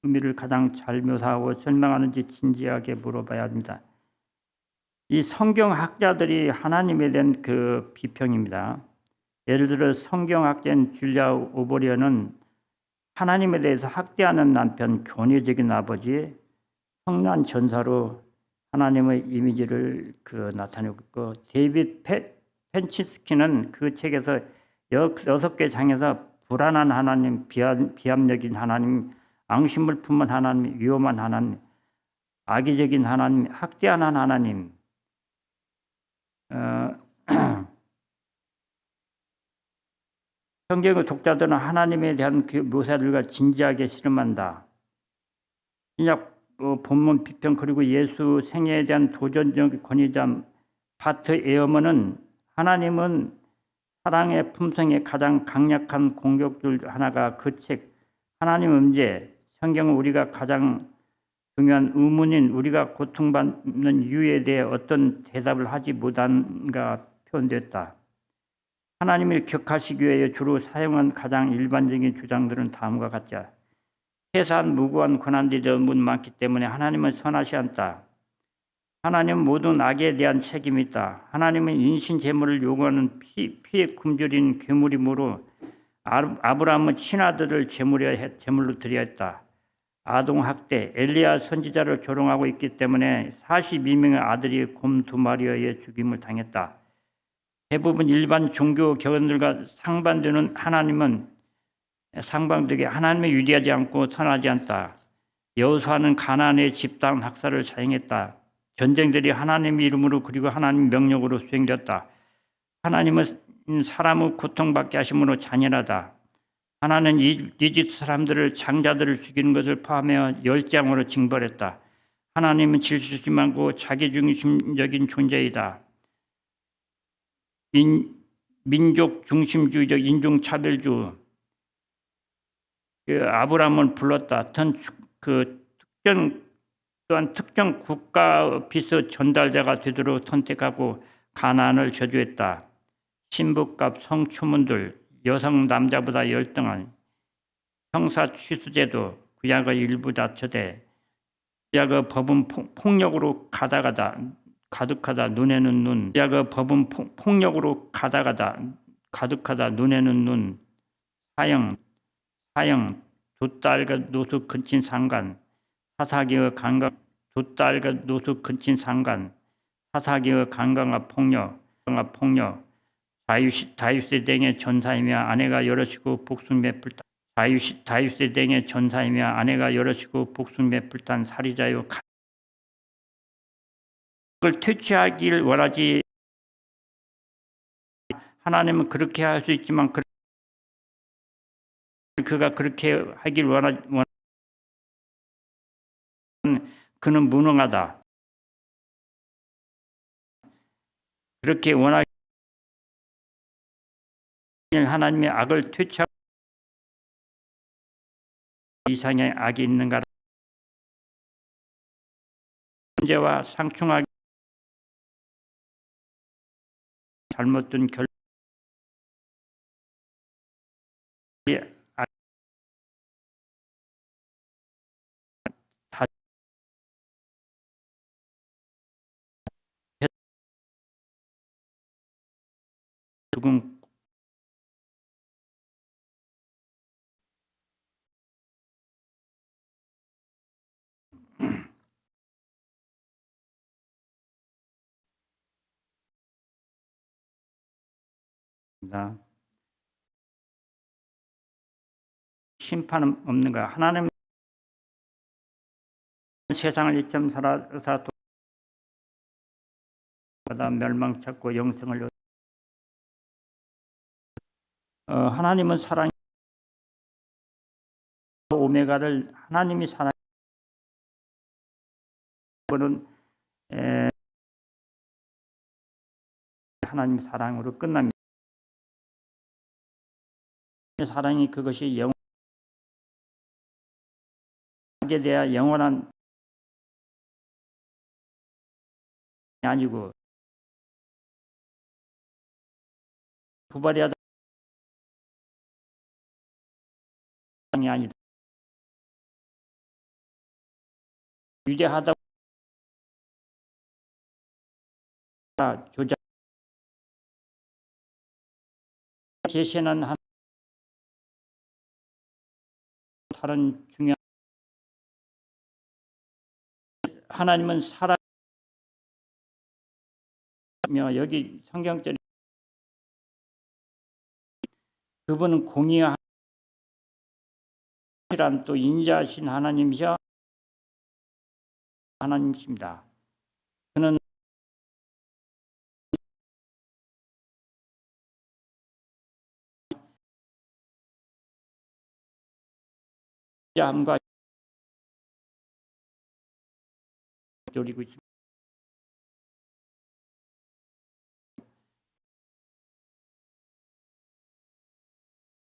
의미를 가장 잘 묘사하고 설명하는지 진지하게 물어봐야 합니다. 이 성경학자들이 하나님에 대한 비평입니다. 예를 들어 성경학자인 줄리아 오버리어는 하나님에 대해서 학대하는 남편, 교리적인 아버지, 성난 전사로 하나님의 이미지를 나타내고 있고 데이빗 펜치스키는 그 책에서 6개 장에서 불안한 하나님, 비합력인 하나님, 앙심을 품은 하나님, 위험한 하나님, 악의적인 하나님, 학대하는 하나님 성경의 독자들은 하나님에 대한 그 묘사들과 진지하게 실험한다. 신약 본문 비평 그리고 예수 생애에 대한 도전적 권위자 바트 에어먼은 하나님은 사랑의 품성의 가장 강력한 공격 중 하나가 그 책 하나님 문제 성경은 우리가 가장 중요한 의문인 우리가 고통받는 이유에 대해 어떤 대답을 하지 못한가 표현됐다. 하나님을 격하시기 위해 주로 사용한 가장 일반적인 주장들은 다음과 같다. 세상 무고한 고난들이 너무 많기 때문에 하나님은 선하지 않다. 하나님은 모든 악에 대한 책임이 있다. 하나님은 인신 제물을 요구하는 피에 굶주린 괴물이므로 아브라함은 친아들을 제물로 드려야 했다. 아동학대, 엘리야 선지자를 조롱하고 있기 때문에 42명의 아들이 곰 2마리에 의해 죽임을 당했다. 대부분 일반 종교 교원들과 상반되는 하나님은 상반되게 하나님을 유리하지 않고 선하지 않다. 여호수아는 가나안의 집단 학살을 사용했다. 전쟁들이 하나님의 이름으로 그리고 하나님 명령으로 수행되었다. 하나님은 사람을 고통받게 하심으로 잔인하다. 하나는 이집트 사람들을 장자들을 죽이는 것을 포함하여 10장으로 징벌했다. 하나님은 질투심하고 자기중심적인 존재이다. 민족 중심주의적 인종차별주 아브라함을 불렀다. 또한 특정 국가 비서 전달자가 되도록 선택하고 가나안을 저주했다. 신부값 성추문들 여성 남자보다 열등한 형사 취수제도 구약의 일부 자처대 구약의 법은 폭력으로 가득하다 눈에는 눈 구약의 법은 폭력으로 가득하다 눈에는 눈 사형 두 딸과 노숙 근친 상간 사사기의 강강 두 딸과 노숙 근친 상간 사사기의 강강과 폭력 다윗의 댕의 전사이며 아내가 여럿이고 복순매 불탄 다윗의 댕의 전사이며 아내가 여럿이고 복순매 불탄 살이자요 그걸 퇴치하길 원하지 하나님은 그렇게 할 수 있지만 그가 그렇게 하길 원하는 그는 무능하다. 그렇게 원하길 하나님의 악을 퇴치하고 이상의 악이 있는가? 문제와 상충하기 잘못된 결론이 다 죽은 심판은 없는가? 하나님 세상을 이처럼 살아서 멸망찾고 영생을 하나님은 사랑 오메가를 하나님이 사랑은 하나님 사랑으로 끝납니다. 사랑이 그것이 영원하게 대한 영원한 아니고 부발이하다 이 아니다. 위대하다 조작 제시하는 다른 중요한 하나님은 사랑이며 여기 성경절이 그분은 공의한 또 인자하신 하나님이셔 하나님이십니다. 그는 인자함과 노리고 있습니다.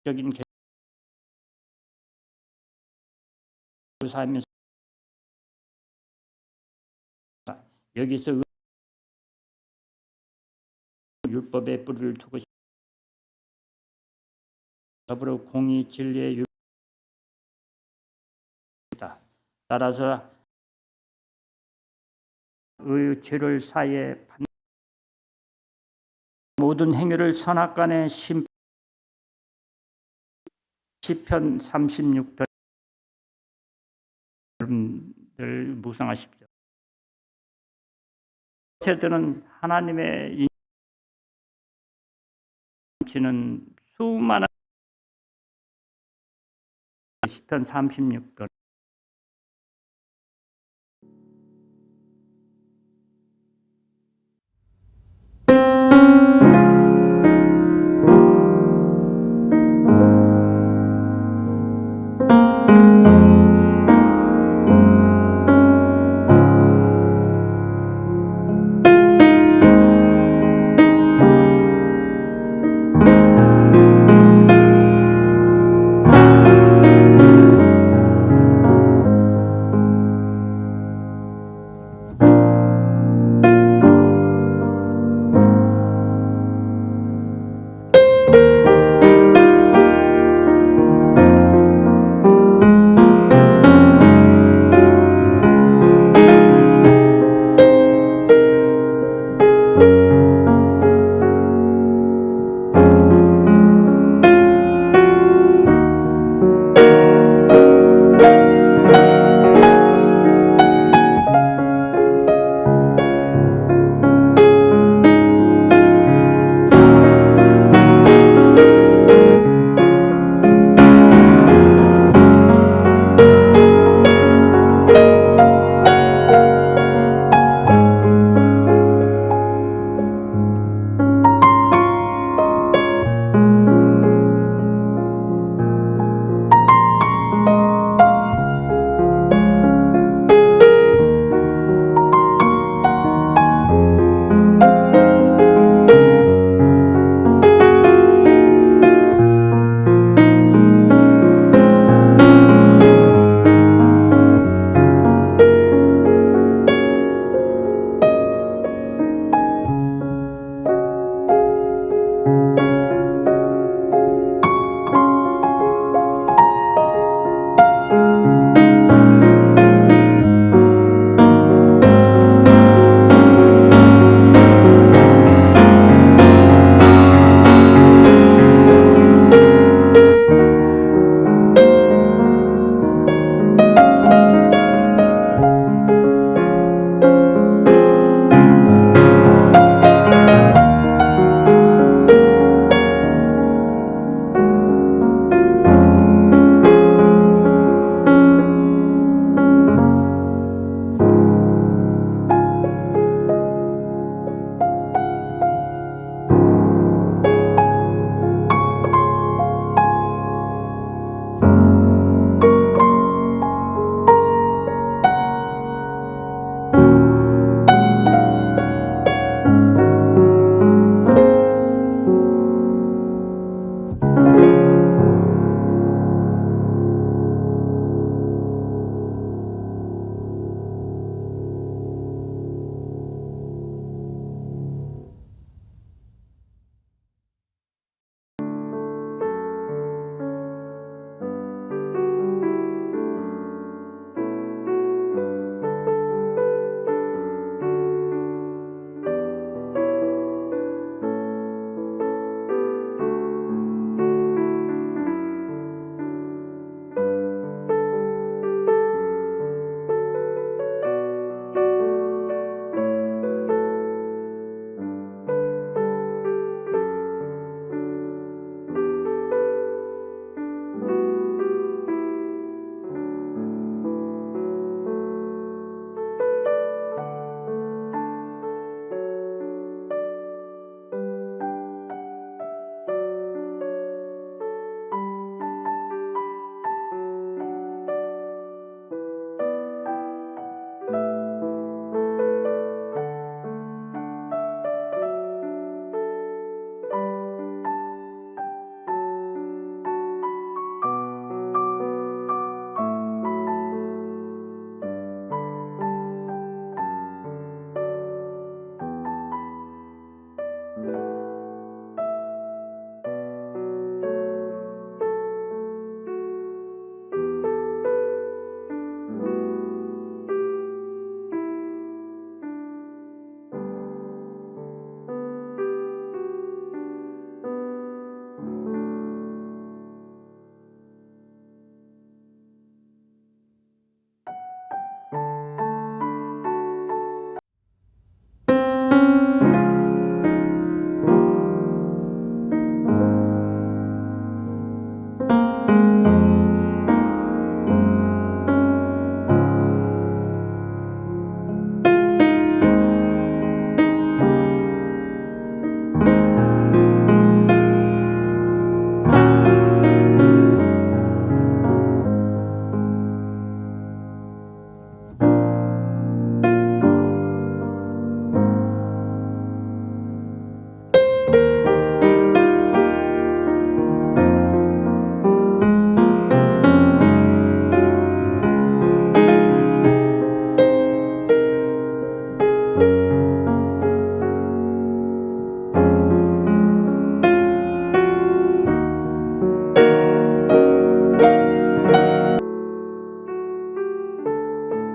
적인 교사하면서 여기서 율법의 뿌리를 두고 더불어 공의 진리의 율법이다. 따라서 의 죄를 사해 모든 행위를 선악간의 시편 36편 을 묵상하십시오. 세대는 하나님의 인치는 수많은 시편 36편